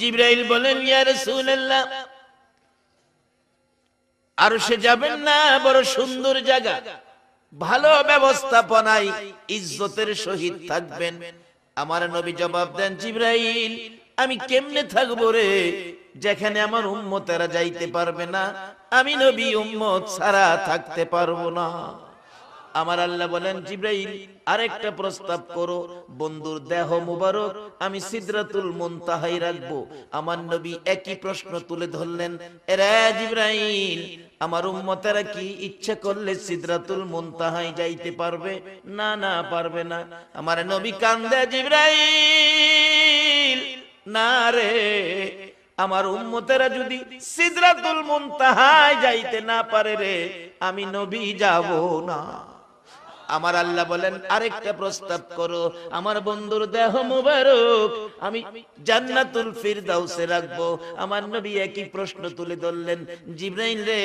জিবরাইল বলেন, ইয়া রাসূলুল্লাহ, আরশে যাবেন না, বড় সুন্দর জায়গা, ভালো ব্যবস্থাপনায় ইজ্জতের সহিত থাকবেন। আমার নবী জবাব দেন, জিবরাইল, আমি কেমনে থাকবো রে, যেখানে আমার উম্মতেরা যাইতে পারবে না, আমি নবী উম্মত ছাড়া থাকতে পারবো না। আমার আল্লাহ বলেন, জিবরাইল, আরেকটা প্রস্তাব করো, বন্ধুর দেহ মুবারক আমি সিদরাতুল মুনতাহায় রাখবো। আমার নবী একই প্রশ্ন তুলে ধরলেন, এরে জিবরাইল, আমার উম্মতেরা কি ইচ্ছা করলে সিদরাতুল মুনতাহায় যাইতে পারবে? না, না, পারবে না। আমার নবী কান্দে, জিবরাইল, না রে, আমার উম্মতেরা যদি সিদরাতুল মুনতাহায় যাইতে না পারে রে, আমি নবী যাব না। আমার আল্লাহ বলেন, আরেকটা প্রস্তাব করো, আমার বন্ধুর দেহ মুবারক আমি জান্নাতুল ফিরদাউসে রাখবো। আমার নবী একই প্রশ্ন তুলে ধরলেন, জিবরাইল রে,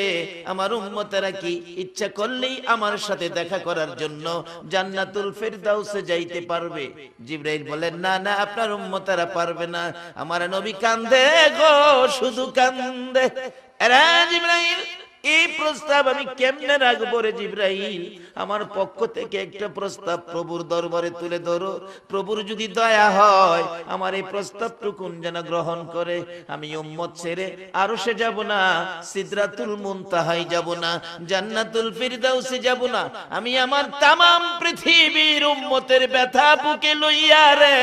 আমার উম্মতেরা কি ইচ্ছা করলেই আমার সাথে দেখা করার জন্য জান্নাতুল ফিরদাউসে যাইতে পারবে? জিবরাইল বলেন, না, না, আপনার উম্মতেরা পারবে না। আমার নবী কান্দে গো, শুধু কান্দে। এরা জিবরাইল, এই প্রস্তাব আমি কেমনে রাখবো রে জিবরাইল? আমার পক্ষ থেকে একটা প্রস্তাব প্রভুর দরবারে তুলে ধরো, প্রভুর যদি দয়া হয় আমার এই প্রস্তাবটুকুন যেন গ্রহণ করে। আমি উম্মত ছেড়ে আরশে যাব না, সিদরাতুল মুনতাহায় যাব না, জান্নাতুল ফিরদাউসে যাব না, আমি আমার তামাম পৃথিবীর উম্মতের ব্যথা বুকে লইয়া রে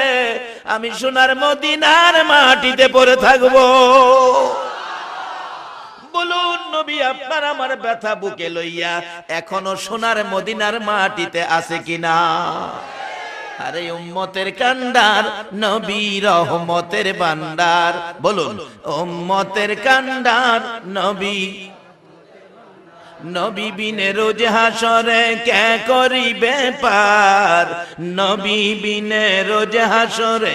আমি সোনার মদিনার মাটিতে পড়ে থাকবো। বলুন নবী, আপনার আমার ব্যথা বুকে লইয়া এখনো সোনার মদিনার মাটিতে আছে কিনা? আরে উম্মতের কান্ডার নবী রহমতের ভান্ডার, বলুন উম্মতের কান্ডার নবী, নবী বিনে রোজ হাসরে কে করিবে পার, নবী বিনে রোজ হাসরে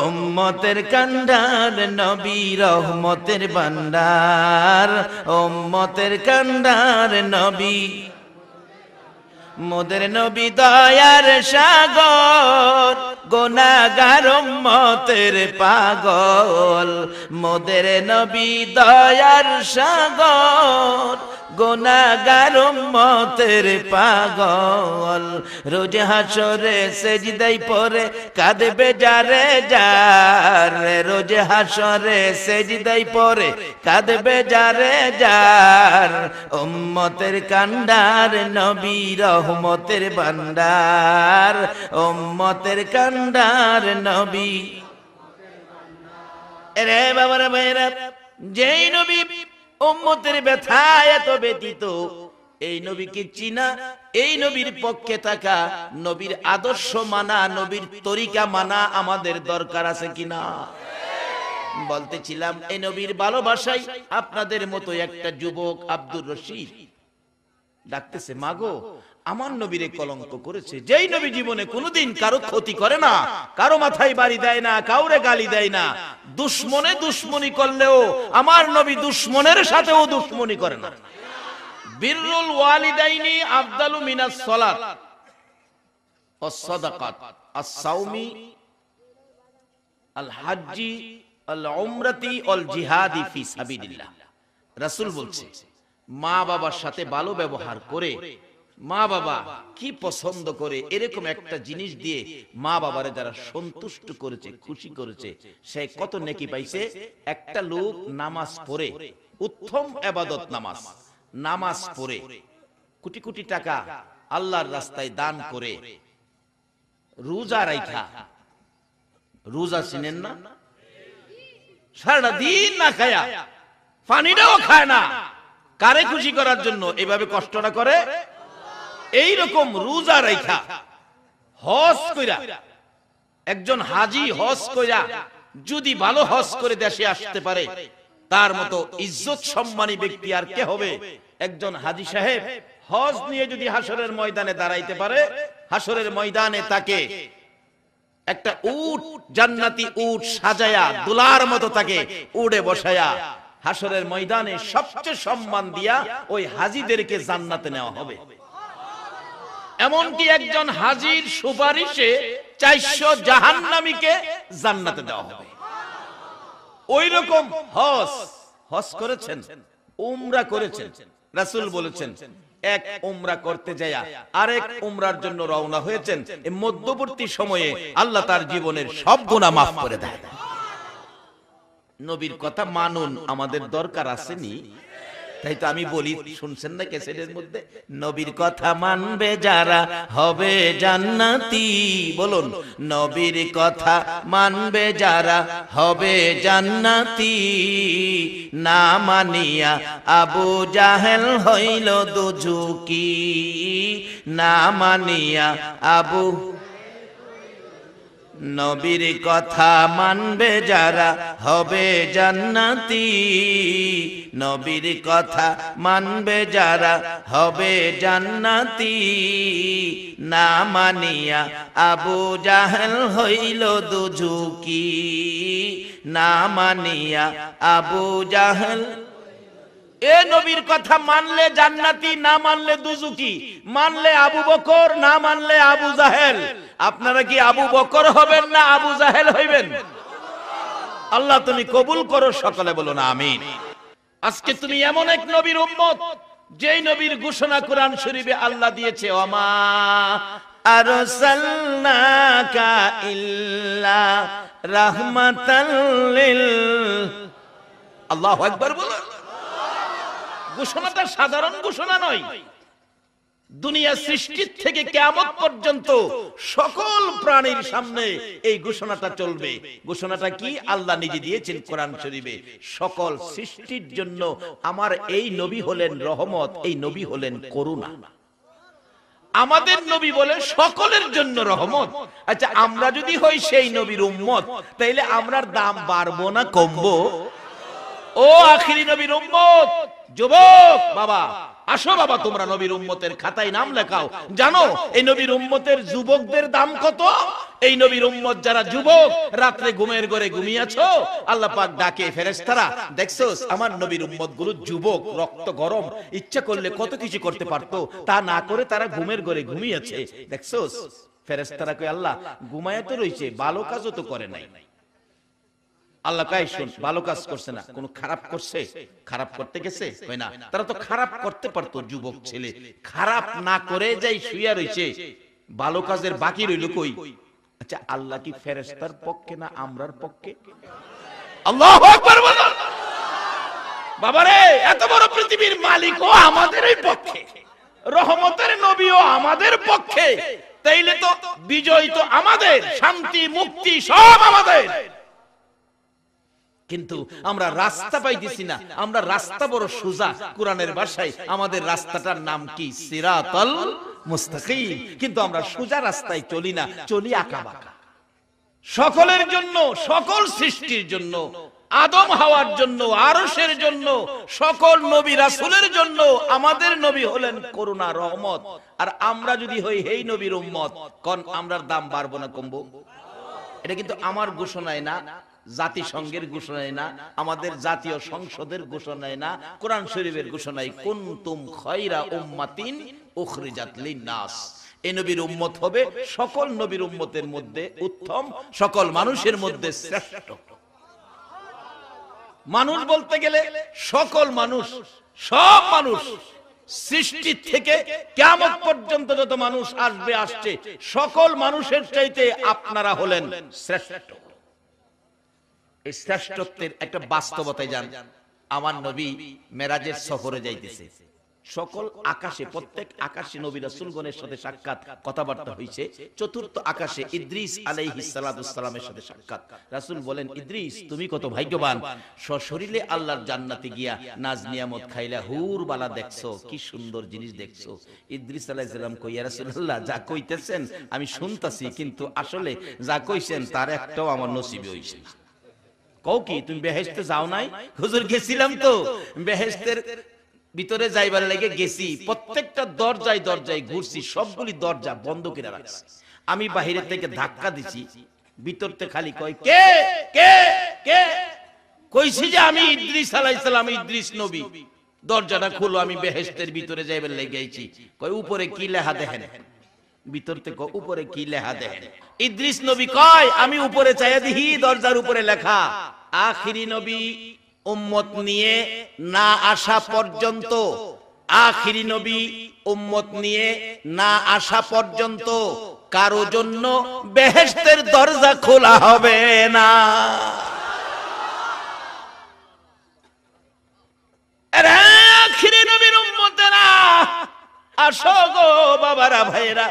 উম্মতের কান্ডার নবী রহমতের ভান্ডার, উম্মতের কান্ডার নবী, মোদের নবী দয়ার সাগর, গুনাহগার উম্মতের পাগল, মোদের নবী দয়ার সাগর, গুনাহগার উম্মতের পাগল, রোজ হাসরে সেজদায় পড়ে কাঁদবে যারে যার, রোজ হাসরে সেজদায় পড়ে কাঁদবে যারে যার, উম্মতের কান্ডার নবী রহমতের ভান্ডার, উম্মতের কান্ডার নবী। রে বাবারা ভাইরা, যেই নবী উম্মতের ব্যথায় এত ব্যতীত, এই নবীকে চিনা, এই নবীর পক্ষে থাকা, নবীর আদর্শ মানা, নবীর তরিকা মানা আমাদের দরকার আছে কিনা? বলতেছিলাম, এই নবীর ভালোবাসায় আপনাদের মতো একটা যুবক আব্দুর রশিদ ডাকতেছে, মাগো আমার নবীরে কলঙ্ক করেছে। যেই নবী জীবনে কোনোদিন কারো ক্ষতি করে না, কারো মাথায় বাড়ি দেয় না, কাউরে গালি দেয় না, দুশ্মনে দুশ্মনী করলেও আমার নবী দুশ্মনের সাথেও দুশ্মনী করে না। বিররুল ওয়ালিদাইনি আফদালু মিনাস সালাত ওয়াস সাদাকাত আস সাওমি আল হাজ্জি আল উমরাতি ওয়াল জিহাদি ফি সাবিলিল্লাহ। রাসূল বলছে, মা বাবার সাথে ভালো ব্যবহার করে, মা বাবা কি পছন্দ করে এরকম একটা জিনিস দিয়ে মা বাবারে যারা সন্তুষ্ট করেছে, খুশি করেছে, সে কত নেকি পাইছে। একটা লোক নামাজ পড়ে, উত্তম ইবাদত নামাজ, নামাজ পড়ে কোটি কোটি টাকা আল্লাহর রাস্তায় দান করে, রোজা রাখা, রোজা চিনেন না, সারা দিন না খায়া, পানিটাও খায় না, কারে খুশি করার জন্য এভাবে কষ্টটা করে। এই রকম রোজা রাখা, হজ কইরা, একজন হাজি হজ কইরা যদি ভালো হজ করে দেশে আসতে পারে, তার মতো ইজ্জত সম্মানী ব্যক্তি আর কে হবে? একজন হাজি সাহেব হজ নিয়ে যদি হাসরের ময়দানে দাঁড়াইতে পারে, হাসরের ময়দানে তাকে একটা উট, জান্নাতি উট সাজায়া দুলার মতো তাকে উড়ে বসায়া হাসরের ময়দানে সবচেয়ে সম্মান দিয়া ওই হাজিদেরকে জান্নাতে নেওয়া হবে। এমনকি একজন হাজির সুপারিশে 400 জাহান্নামীকে জান্নাতে দেওয়া হবে। ওই রকম হজ করেছেন, উমরা করেছেন, রাসূল বলেছেন এক উমরা করতে যায়া আরেক উমরার জন্য রওনা হয়েছেন, এই মধ্যবর্তী সময়ে আল্লাহ তার জীবনের সব গুনাহ মাফ করে দেয়। নবীর কথা মানুন, আমাদের দরকার আসেনি? তাই তো আমি বলি, শুনছেন না ক্যাসেটের মধ্যে, নবীর কথা মানবে যারা হবে জান্নাতি। বলুন, নবীর কথা মানবে যারা হবে জান্নাতি। না মানিয়া আবু জাহেল হইল দুজুকি। না মানিয়া আবু, নবীর কথা মানবে যারা হবে জান্নাতি। নবীর কথা মানবে যারা হবে জান্নাতি। না মানিয়া আবু জাহেল হইল দুজুকি। না মানিয়া আবু জাহেল, এ নবীর কথা মানলে জান্নাতি, না মানলে দুজুকি। মানলে আবু বকর, না মানলে আবু জাহেল। আপনারা কি আবু বকর হবেন না আবু জাহেল হইবেন? আল্লাহ তুমি কবুল করো, সকলে বলুন আমিন। আজকে তুমি এমন এক নবীর উম্মত, যেই নবীর ঘোষণা কোরআন শরীফে আল্লাহ দিয়েছে, ওমা আরসালনাকা ইল্লা রাহমাতাল লিল, আল্লাহু আকবার বলুন। ঘোষণাটা সাধারণ ঘোষণা নয়। দুনিয়া সৃষ্টির থেকে কিয়ামত পর্যন্ত সকল প্রাণীর সামনে এই ঘোষণাটা চলবে। ঘোষণাটা কি? আল্লাহ নিজে দিয়েছেন কোরআন শরীফে, সকল সৃষ্টির জন্য আমার এই নবী হলেন রহমত, এই নবী হলেন করুণা। আমাদের নবী বলে সকলের জন্য রহমত। আচ্ছা, আমরা যদি হই সেই নবীর উম্মত, তাইলে আমরার দাম বাড়বো না কমবো? ও আখিরি নবীর উম্মত, যুবক বাবা, আসো বাবা, তোমরা নবীর উম্মতের খাতায় নাম লেখাও। জানো এই নবীর উম্মতের যুবকদের দাম কত? এই নবীর উম্মত যারা যুবক, রাত্রে ঘুমের ঘরে ঘুমিয়েছো, আল্লাহ পাক ডাকে, ফেরেশতারা দেখছোস আমার নবীর উম্মত গুলো যুবক, রক্ত গরম, ইচ্ছা করলে কত কিছু করতে পারতো, তা না করে তারা ঘুমের ঘরে ঘুমিয়েছে। দেখছোস? ফেরেশতারা কয়, আল্লাহ ঘুমায় তো রইছে, ভালো কাজও তো করে নাই। আল্লাহ কয়, শুন, ভালো কাজ করছে না, কোন খারাপ করছে? খারাপ করতে গেছে? হয় না, তারা তো খারাপ করতে পারতো। যুবক ছেলে খারাপ না করে যাই শুইয়া রইছে, ভালো কাজের বাকি রইল কই? আচ্ছা, আল্লাহ কি ফেরেশতার পক্ষে না আমরার পক্ষে? আল্লাহু আকবার বলুন। বাবারে, এত বড় পৃথিবীর মালিকও আমাদেরই পক্ষে, রহমতের নবীও আমাদের পক্ষে, তাইলে তো বিজয় তো আমাদের, শান্তি মুক্তি সব আমাদের। কিন্তু আমরা রাস্তা পাইতেছি না। আমরা রাস্তা বড় সোজা, কোরআনের ভাষায় আমাদের রাস্তাটার নাম কি? সিরাতাল মুস্তাকিম। কিন্তু আমরা সোজা রাস্তায় চলি না, চলি আঁকাবাঁকা। সকলের জন্য, সকল সৃষ্টির জন্য, আদম হাওয়ার জন্য, আরশের জন্য, সকল নবী রাসূলের জন্য আমাদের নবী হলেন করুণা, রহমত। আর আমরা যদি হই এই নবীর উম্মত, কোন আমরার দাম বাড়বো না কমবো? এটা কিন্তু আমার ঘোষণায় না, জাতিসংঘের ঘোষণায় না, আমাদের জাতীয় সংসদের ঘোষণায় না, কোরআন শরীফের ঘোষণায়, কুনতুম খায়রা উম্মাতিন উখরিজাত লিন-নাস। এই নবীর উম্মত হবে সকল নবীর উম্মতের মধ্যে উত্তম, সকল মানুষের মধ্যে শ্রেষ্ঠ। মানুষ বলতে গেলে সকল মানুষ, সব মানুষ, সৃষ্টি থেকে কিয়ামত পর্যন্ত যত মানুষ আসবে, আসছে, সকল মানুষের চাইতে আপনারা হলেন শ্রেষ্ঠ। এই শ্রেষ্ঠত্বের একটা বাস্তবতায় যান। আমার নবী মেরাজের সফরে যাইতেছে, সকল আকাশে, প্রত্যেক আকাশে নবী রাসূলগণের সাথে সাক্ষাৎ, কথাবার্তা হইছে। চতুর্থ আকাশে ইদ্রিস আলাইহিস সালাতুস সালামের সাথে সাক্ষাৎ। রাসূল বলেন, ইদ্রিস তুমি কত ভাগ্যবান, সশরীরে আল্লাহর জান্নাতে গিয়া নাজ নিয়ামত খাইলা, হুর বালা দেখছো, কি সুন্দর জিনিস দেখছো। ইদ্রিস আলাইহিস সালাম কই, ইয়া রাসূলুল্লাহ, যা কইতেছেন আমি শুনতাছি, কিন্তু আসলে যা কইছেন তার একটাও আমার নসিবে হইছে না। কও কি, তুমি বেহেশতে যাও নাই? হুজুর গেছিলাম তো, বেহেশতের ভিতরে যাইবার লাগে গেছি, প্রত্যেকটা দরজায় দরজায় ঘুরছি, সবগুলি দরজা বন্ধ করে রাখছি। আমি বাহিরে থেকে ধাক্কা দিছি, ভিতরতে খালি কয়, কে কে কে? কইছি যে আমি ইদ্রিস আলাইহিস সালাম, ইদ্রিস নবী। দরজাটা খুলো, আমি বেহেশতের ভিতরে যাইবার লাগে গেছি। কয়, উপরে কি লেখা দেখেন? ভিতর থেকে উপরে কি লেখা দেখেন। ইদ্রিস নবী কয় আমি উপরে চাইয়া দিহি, দরজার উপরে লেখা আখিরি নবী উম্মত নিয়ে না আসা পর্যন্ত, আখিরি নবী উম্মত নিয়ে না আসা পর্যন্ত কারো জন্য বেহেশতের দরজা খোলা হবে না। আখিরি নবীর উম্মতেরা আসো গো বাবারা ভাইরা,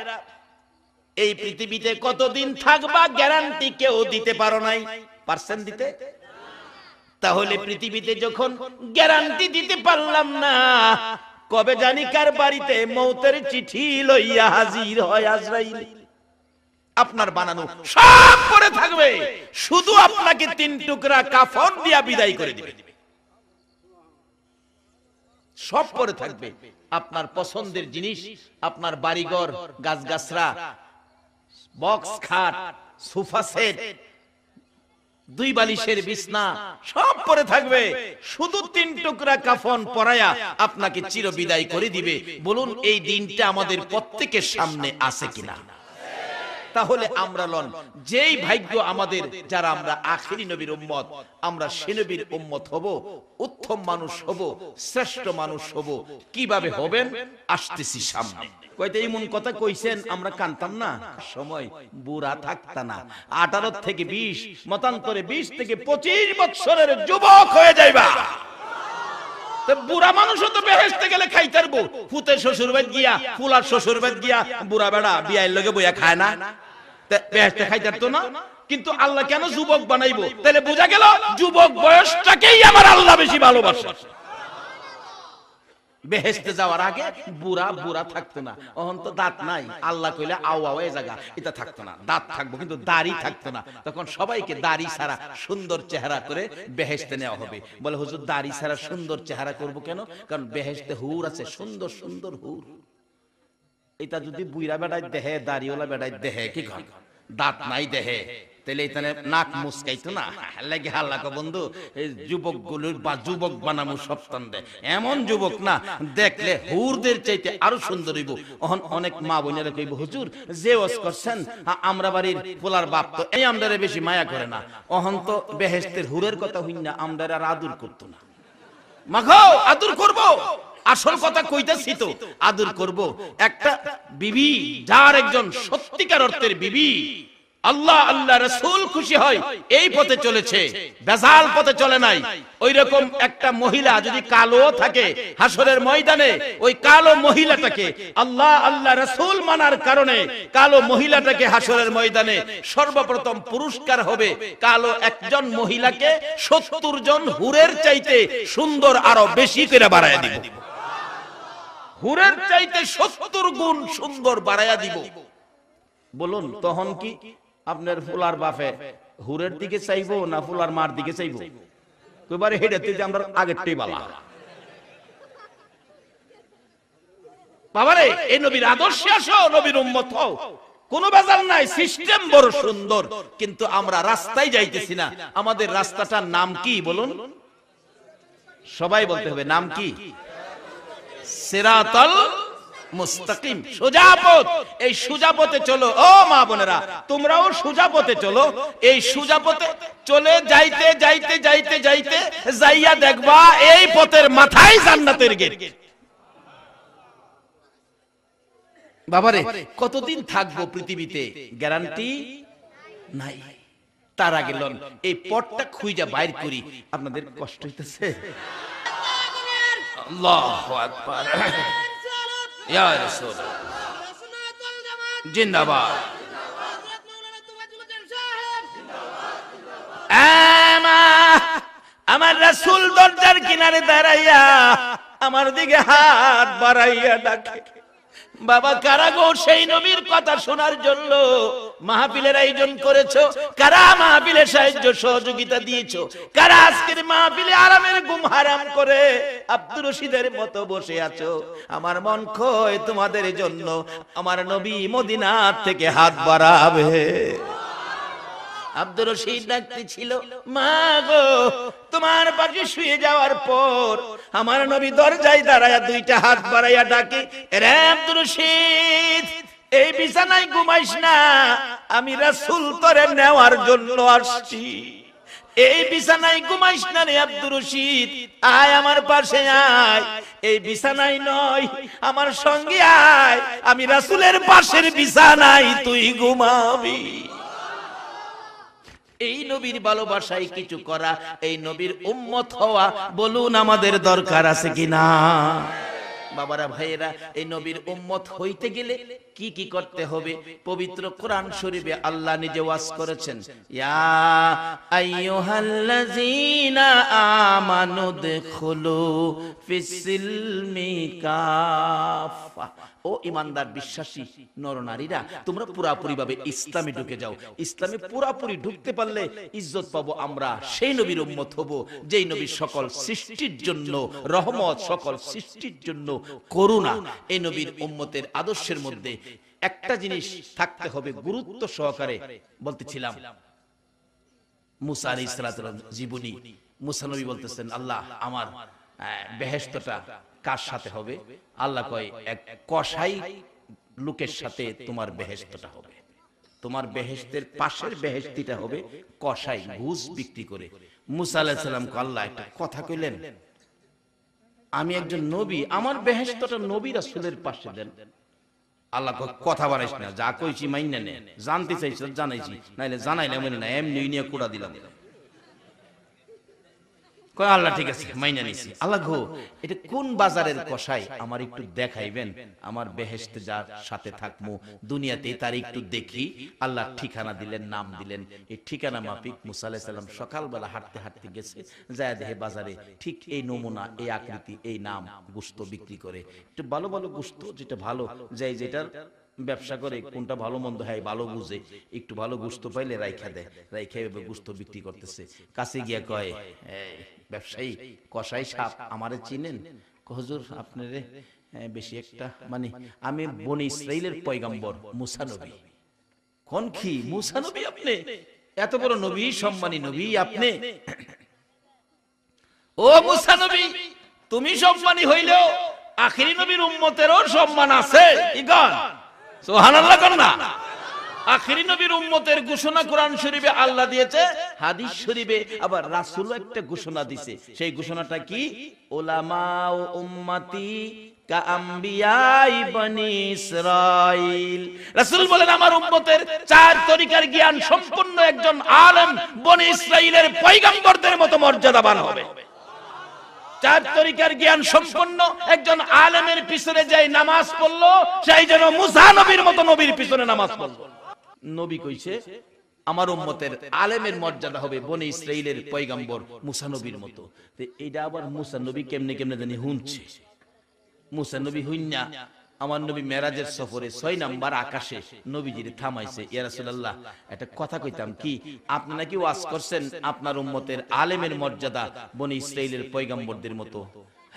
এই পৃথিবীতে কতদিন থাকবা গ্যারান্টি কেউ দিতে পারো নাই, পারছেন দিতে? তাহলে পৃথিবীতে যখন গ্যারান্টি দিতে পারলাম না, কবে জানি কার বাড়িতে মৌতের চিঠি লইয়া হাজির হয় আজরাইল। আপনার বানানো সব পড়ে থাকবে, শুধু আপনাকে 3 টুকরা কাফন দিয়া বিদায় করে দিবে। সব পড়ে থাকবে, আপনার পছন্দের জিনিস, আপনার বাড়িঘর, গাছগাছরা, বক্স খাট, সোফা সেট, 2 বালিশের বিছনা সব পরে থাকবে, শুধু 3 টুকরা কাফন পরায়া আপনাকে চির বিদায় করে দিবে। বলুন এই দিনটা আমাদের প্রত্যেকের সামনে আছে কিনা? তাহলে আমরা লন যেই ভাগ্য আমাদের, যারা আমরা আখিরি নবীর উম্মত, আমরা সে নবীর উম্মত হব, উত্তম মানুষ হব, শ্রেষ্ঠ মানুষ হব। কিভাবে হবেন আসতেছি সামনে। কয়টা এমন কথা কইছেন আমরা কানতাম না, সময় বুড়া থাকতা না, 18 থেকে 20, মতান্তরে 20 থেকে 25 বছরের যুবক হয়ে যাইবা। তো বুড়া মানুষও তো বেহেশতে গেলে খাইতারবো, ফুতের শ্বশুর বাড়ি গিয়া, ফুলার শ্বশুর বাড়ি গিয়া বুড়া বেড়া বিয়ার লগে বইয়া খায় না, বেহেশতে খাইতারতো না। কিন্তু আল্লাহ কেন যুবক বানাইবো? তাহলে বোঝা গেল যুবক বয়সটাকেই আমার আল্লাহ বেশি ভালোবাসে। বেহেশতে যাওয়ার আগে বুড়া বুড়া থাকতো না, এখন তো দাঁত নাই, আল্লাহ কইলে আও আও এই জায়গা এটা থাকতো না, দাঁত থাকবো কিন্তু দাড়ি থাকতো না। তখন সবাইকে দাড়ি ছাড়া সুন্দর চেহারা করে বেহেশতে নেওয়া হবে। বলে হুজুর দাড়ি ছাড়া সুন্দর চেহারা করব কেন? কারণ বেহেশতে হুর আছে, সুন্দর সুন্দর হুর। এটা যদি বুইরা বেড়াই দেহে, দাড়িওয়ালা বেড়াই দেহে, কি কন দাঁত নাই দেহে, তাহলে এখানে নাক মুসকাইতো না। লাগে হাল্লাকা বন্ধু, এই যুবক গুলোর বা যুবক বানামু সপ্তান দেয়, এমন যুবক না দেখলে হুরদের চাইতে আরো সুন্দর হইব। অনেক মা বোনেরা কইব হুজুর যে ওয়াজ করছেন আমরা বাড়ির পোলার বাপ তো এই আমদারে বেশি মায়া করে না, অহন তো বেহেশতের হুরের কথা হইন না, আমদারে আর আদর করতো না। মাখো আদর করব, আসল কথা কইতাছি তো, আদর করব। একটা বিবি যার একজন সত্যিকার অর্থের বিবি, আল্লাহ আল্লাহ রাসূল খুশি হয়, এই পথে চলেছে, বেজাল পথে চলে নাই। ওই রকম একটা মহিলা যদি কালো থাকে হাসরের ময়দানে, ওই কালো মহিলাটাকে আল্লাহ আল্লাহ রাসূল মানার কারণে কালো মহিলাটাকে হাসরের ময়দানে সর্বপ্রথম পুরস্কার হবে কালো একজন মহিলাকে 70 জন হুরের চাইতে সুন্দর আরো বেশি করে বাড়ায়া দিব। হুরের চাইতে 70 গুণ সুন্দর বাড়ায়া দিব। বলুন তখন কি আপনার ফুলার বাপে হুরের দিকে চাইবো না ফুলার মার দিকে চাইবো? কইবারে হেডাতে যে আমরা আগেরটাই বালা। বাবারে এই নবীর আদর্শে আসো, নবীর উম্মত হও, কোনো বেজাল নাই, সিস্টেম বড় সুন্দর, কিন্তু আমরা রাস্তায় যাইতেছি না। আমাদের রাস্তাটার নাম কি বলুন? সবাই বলতে হবে নাম কি? সিরাতাল মুস্তাকিম, সোজা পথ। এই সোজা পথে চলো ও মা বোনেরা, তোমরাও সোজা পথে চলো। এই সোজা পথে চলে যাইতে যাইতে যাইতে যাইতে যাইয়া দেখবা এই পথের মাথায় জান্নাতের গেট। বাবারে কতদিন থাকবো পৃথিবীতে গ্যারান্টি নাই। তার আগে লন এই পথটা খুঁজা বাইর করি। আপনাদের কষ্ট হইতেছে? আল্লাহু আকবার, ইয়া রাসূল জিন্দাবাদ। আমার রাসূল দরজার কিনারে দাঁড়াইয়া আমার দিকে হাত বাড়াইয়া ডাকে, বাবা কারা গো সেই নবীর কথা শোনার জন্য মাহফিলের আয়োজন করেছো? কারা মাহফিলে সাহায্য সহযোগিতা দিয়েছো? কারা আজকের মাহফিলে আরামের ঘুম হারাম করে আব্দুর রশিদের মতো বসে আছো? আমার মন কয় তোমাদের জন্য আমার নবী মদিনা থেকে হাত বাড়াবে। আব্দুর রশিদ ডাকতে ছিল, মা গো তোমার পাশে শুয়ে যাওয়ার পর আমার নবী দরজায় দাঁড়ায়া 2টা হাত বাড়াইয়া ডাকে, রে আব্দুর রশিদ এই বিছানায় ঘুমাইস না, আমি রাসূল তোরে নেওয়ার জন্য আসছি। এই বিছানায় ঘুমাইস না রে আব্দুর রশিদ, আয় আমার পাশে আয়। এই বিছানায় নয়, আমার সঙ্গে আয়, আমি রাসূলের পাশের বিছানায় তুই ঘুমাবি। এই নবীর ভালোবাসায় কিছু করা, এই নবীর উম্মত হওয়া, বলুন আমাদের দরকার আছে কিনা? বাবারা ভাইয়েরা, এই নবীর উম্মত হইতে গেলে কি কি করতে হবে? পবিত্র কোরআন শরীফে আল্লাহ নিজে ওয়াজ করেছেন, ইয়া আইয়ুহাল্লাযীনা আমানু দুখুলু ফিস-সিলমি কাফা। ও ঈমানদার বিশ্বাসী নরনারীরা, তোমরা পুরাপুরি ভাবে ইসলামে ঢুকে যাও। ইসলামে পুরাপুরি ঢুকতে পারলে ইজ্জত পাবো আমরা, সেই নবীর উম্মত হব যেই নবী সকল সৃষ্টির জন্য রহমত, সকল সৃষ্টির জন্য করুণা। এই নবীর উম্মতের আদর্শের মধ্যে একটা জিনিস থাকতে হবে গুরুত্ব সহকারে। বলতেছিলাম মুসা আলাইহিস সালাতুর জীবনী। মুসা নবী বলতেছেন, আল্লাহ আমার বেহেশতটা কার সাথে হবে? আল্লাহ কয়, এক কসাই লোকের সাথে তোমার বেহেশতটা হবে। তোমার বেহেশতের পাশের বেহেশতিটা হবে কসাই, ঘুষ বিক্রি করে। মুসা আলাইহিস সালাম কয়, আল্লাহ একটা কথা কইলেন, আমি একজন নবী, আমার বেহেশতটা নবী রাসূলের পাশে দেন। আল্লাহ কয়, কথা বাড়াইস না, যা কইছি মাইন্না নে, জানতে চাইছ জানাইছি, নাইলে জানাইলে মনে না, এমনি নিয়ে কুড়া দিলাম। কয় আল্লাহ ঠিক আছে, মাইনা নিছি। আল্লাহ গো, এটা কোন বাজারের কসাই আমার একটু দেখাইবেন, আমার বেহেশতে যার সাথে থাকমু দুনিয়াতে তার একটু দেখি। আল্লাহ ঠিকানা দিলেন, নাম দিলেন। এই ঠিকানা মাফিক মুসা আলাইহিস সালাম সকালবেলা হাঁটতে হাঁটতে গেছে, যায় দেখে বাজারে ঠিক এই নমুনা, এই আকৃতি, এই নাম গোশত বিক্রি করে। একটু ভালো ভালো গোশত, যেটা ভালো, যাই যেটার ব্যবসা করে, কোনটা ভালো মন্দ হয় ভালো বুঝে, একটু ভালো গোশত পাইলে রাইখা দেয়, রাইখা এভাবে গোশত বিক্রি করতেছে। কাছে গিয়া কয়, ব্যবসায়ী কসাই সাহেব আমারে চিনেন? হুজুর আপনারে বেশি একটা, মানে আমি বনি ইসরাইলের পয়গম্বর মুসা নবী। কোন কি মুসা নবী? আপনি এত বড় নবী, সম্মানী নবী আপনি? ও মুসা নবী, তুমি সম্মানী হইলেও আখিরি নবীর উম্মতেরও সম্মান আছে। ইগান সুবহানাল্লাহ কোন না? আখিরি নবীর উম্মতের ঘোষণা কোরআন শরীফে আল্লাহ দিয়েছে, হাদিস শরীফে আবার রাসূল একটা ঘোষণা দিয়েছে। সেই ঘোষণাটা কি? উলামা ও উম্মতি কা আম্বিয়াই বনি ইসরাইল। রাসূল বলেন, আমার উম্মতের চার তরিকার জ্ঞান সম্পন্ন একজন আলেম বনি ইসরাইলের পয়গম্বরদের মতো মর্যাদাবান হবে। চার তরিকার জ্ঞান সম্পন্ন একজন আলেমের পিছনে যাই নামাজ পড়লো, সেই যেন মুসা নবীর মতো নবীর পিছনে নামাজ পড়লো। নবী কইছে আমার উম্মতের আলেমের মর্যাদা হবে বনি ইসরাইলের পয়গম্বর মুসা নবীর মতো। এইটা আবার মুসা নবী কেমনে কেমনে জানি হুনছে। মুসা নবী হুইন্না আমার নবী মেরাজের সফরে 6 নাম্বার আকাশে নবীজির থামাইছে, ইয়া রাসূলুল্লাহ একটা কথা কইতাম কি, আপনি নাকি ওয়াজ করছেন আপনার উম্মতের আলেমের মর্যাদা বনি ইসরাইলের পয়গম্বরদের মতো।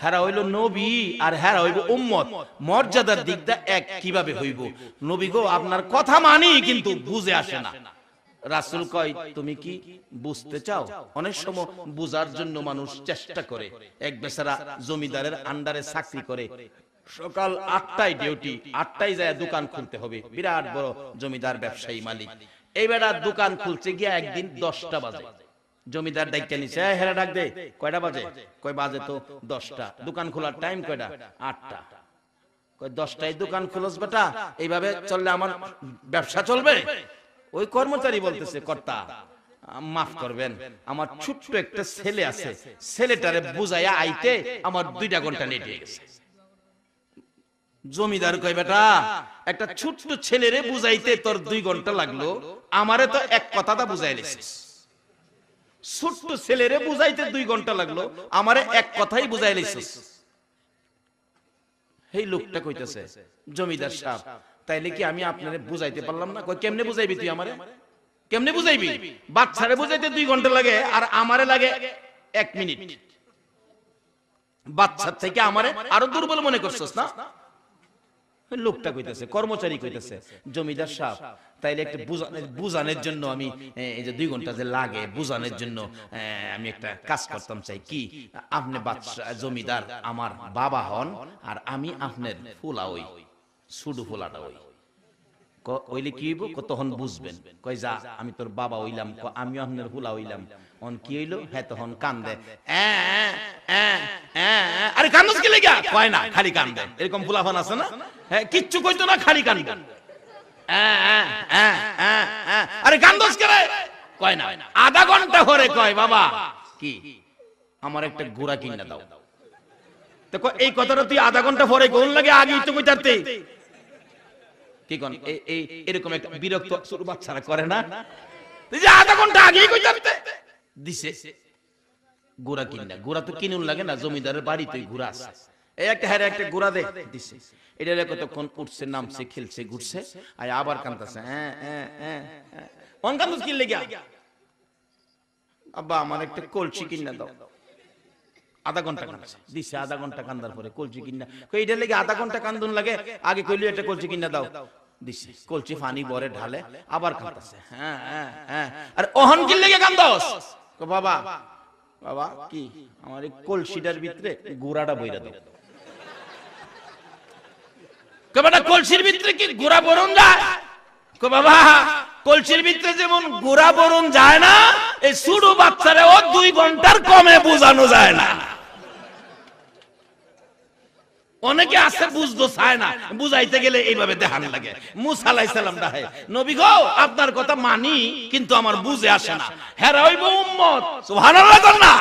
হেরা হইল নবী আর হেরা হইব উম্মত, মর্যাদার দিকটা এক কিভাবে হইব? নবী গো আপনার কথা মানি, কিন্তু বুঝে আসে না। রাসূল কয়, তুমি কি বুঝতে চাও? অনেক সময় বুঝার জন্য মানুষ চেষ্টা করে। এক বেচারা জমিদারের আন্ডারে চাকরি করে, সকাল 8টায় ডিউটি, 8টায় যায় দোকান খুলতে হবে, বিরাট বড় জমিদার ব্যবসায়ী মালিক। এইবার দোকান খুলছে গিয়া একদিন 10টা বাজে। জমিদার ডাইকা নিছে, হেরা ডাক দে, কয়টা বাজে? কয় বাজে তো 10টা। দোকান খোলার টাইম কয়টা? 8টা। কয় 10টায় দোকান খুলস বেটা, এইভাবে চললে আমার ব্যবসা চলবে? ওই কর্মচারী বলতেছে, কর্তা মাফ করবেন, আমার ছোট্ট একটা ছেলে আছে, ছেলেটারে বুঝাইয়া আইতে আমার 2টা ঘন্টা লেট হয়ে গেছে। জমিদার কয়, বেটা একটা ছোট্ট ছেলেরে বুঝাইতে তোর 2 ঘন্টা লাগলো, আমারে তো এক কথাটা বুঝাই লিছিস। ছোট্ট ছেলেরে বুঝাইতে 2 ঘন্টা লাগলো, আমারে এক কথাই বুঝাই লিছিস। এই লোকটা কইতেছে, জমিদার সাহেব তাইলে কি আমি আপনারে বুঝাইতে পারলাম না? কই কেমনে বুঝাইবি তুই আমারে? কেমনে বুঝাইবি? বাচ্চারে বুঝাইতে 2 ঘন্টা লাগে আর আমারে লাগে 1 মিনিট। বাচ্চার থেকে আমারে আরো দুর্বল মনে করছস না? লোকটা কইতেছে, কর্মচারী কইতেছে, জমিদার সাহেব তাইলে একটা বুঝানোর জন্য আমি এই যে 2 ঘন্টা যে লাগে বুঝানোর জন্য আমি একটা কাজ করতাম চাই। কি? আপনি বাদশা জমিদার আমার বাবা হন আর আমি আপনার ফুলা, ওই সুডু ফুলাটা ওই ওইলে কি হইব, তখন বুঝবেন। কয় যা আমি তোর বাবা হইলাম, আমি আপনার হুলা হইলাম। অন কি হইলো, হ্যাঁ তখন কান্দে, আরে কান্দস কি লাগা, কয় না খালি কান্দে। এরকম ফুলাফান আছে না, হ্যাঁ কিচ্ছু কইতো না, খালি কান্দে। আরে কান্দস কে রে, কয় না। আধা ঘন্টা পরে কয় বাবা কি আমার একটা ঘোড়া কিনা দাও। তো এই কথাটা তুই আধা ঘন্টা পরে কোন লাগে, আগেই তো কইতারতে কি কোন এই এরকম একটা বিরক্ত ছোট বাচ্চারা করে না, তুই যে আধা ঘন্টা আগেই কইতারতে দিছে ঘোড়া কিনা। ঘোড়া তো কিনুন লাগে না, জমিদারের বাড়িতে ঘোড়া আছে। এই একটা হ্যাঁ একটা ঘোড়া দে দিছে। এটা কতক্ষণ উঠছে নামছে খেলছে ঘুরছে, আর আবার কাঁদতেছে, কোন কান্দুস কিনলে গিয়া, আব্বা আমার একটা কলসি কিনা দাও। আধা ঘন্টা কান্দছে, দিছে। আধা ঘন্টা কান্দার পরে কলসি কিনা, এইটা লেগে আধা ঘন্টা কান্দুন লাগে, আগে কইলি একটা কলসি কিনা দাও, দিছে। কলসি পানি ভরে ঢালে, আবার কাঁদতেছে, আর ওহন কিনলে গিয়ে কান্দস, বাবা বাবা কি আমার এই কলসিটার ভিতরে গোড়াটা বইরা দাও। কবেটা কলসির ভিতরে কি গোড়া বরণ যায়? কো বাবা কলসির ভিতরে যেমন গোড়া বরণ যায় না, এই ছোট বাচ্চারে ও 2 ঘন্টার কমে বোঝানো যায় না। অনেকে আছে বুঝতে চায় না, বুঝাইতে গেলে এইভাবে দেখান লাগে। মুসা আলাইহিস সালাম ডাহে, নবী গো আপনার কথা মানি, কিন্তু আমার বুঝে আসে না। হেরা হইব উম্মত, সুবহানাল্লাহ কর না।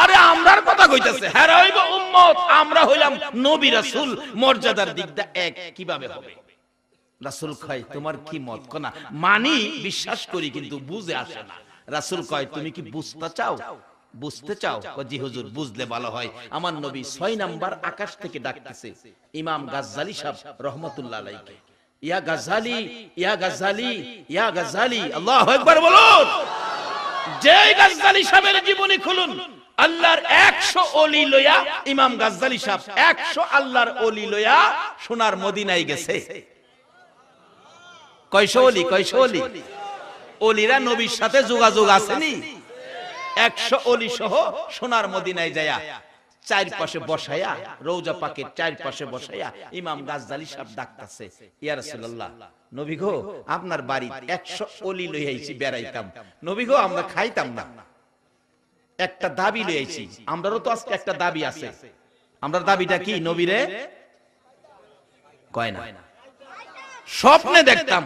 আরে আমরার কথা কইতাছে, হেরা হইব উম্মত, আমরা হইলাম নবী রাসূল, মর্যাদার দিকটা এক কিভাবে হবে? রাসূল কয় তোমার কি মত? কোনা মানি বিশ্বাস করি, কিন্তু বুঝে আসে না। রাসূল কয় তুমি কি বুঝতে চাও? বুঝতে চাও? জি হুজুর বুঝলে ভালো হয়। আমার নবী 6 নাম্বার আকাশ থেকে ডাকতেছে ইমাম গাজ্জালি সাহেব রহমাতুল্লাহ আলাইহি, ইয়া গাজ্জালি, ইয়া গাজ্জালি, ইয়া গাজ্জালি। আল্লাহু আকবার বলুন। যে গাজ্জালি সাহেবের জীবনী খুলুন, আল্লাহর 100 ওলি লইয়া ইমাম গাজ্জালি সাহেব 100 আল্লাহর ওলি লইয়া সোনার মদিনায় গেছে। কয়শো ওলি, কয়শো ওলি? ওলিরা নবীর সাথে যোগাযোগ আসেনি। 100 ওলি সহ সোনার মদিনায় যায়া চারপাশে বসায়া, রওজা পাকের চারপাশে বসায়া ইমাম গাজ্জালি সাহেব ডাকতেছে, ইয়া রাসূলুল্লাহ, নবী গো আপনার বাড়িতে 100 ওলি লই আইছি বেড়াইতাম, নবী গো আমরা খাইতাম না, একটা দাবি লই আইছি। আমরারও তো আজকে একটা দাবি আছে। আমরার দাবিটা কি? নবীরে কয় না, স্বপ্নে দেখতাম।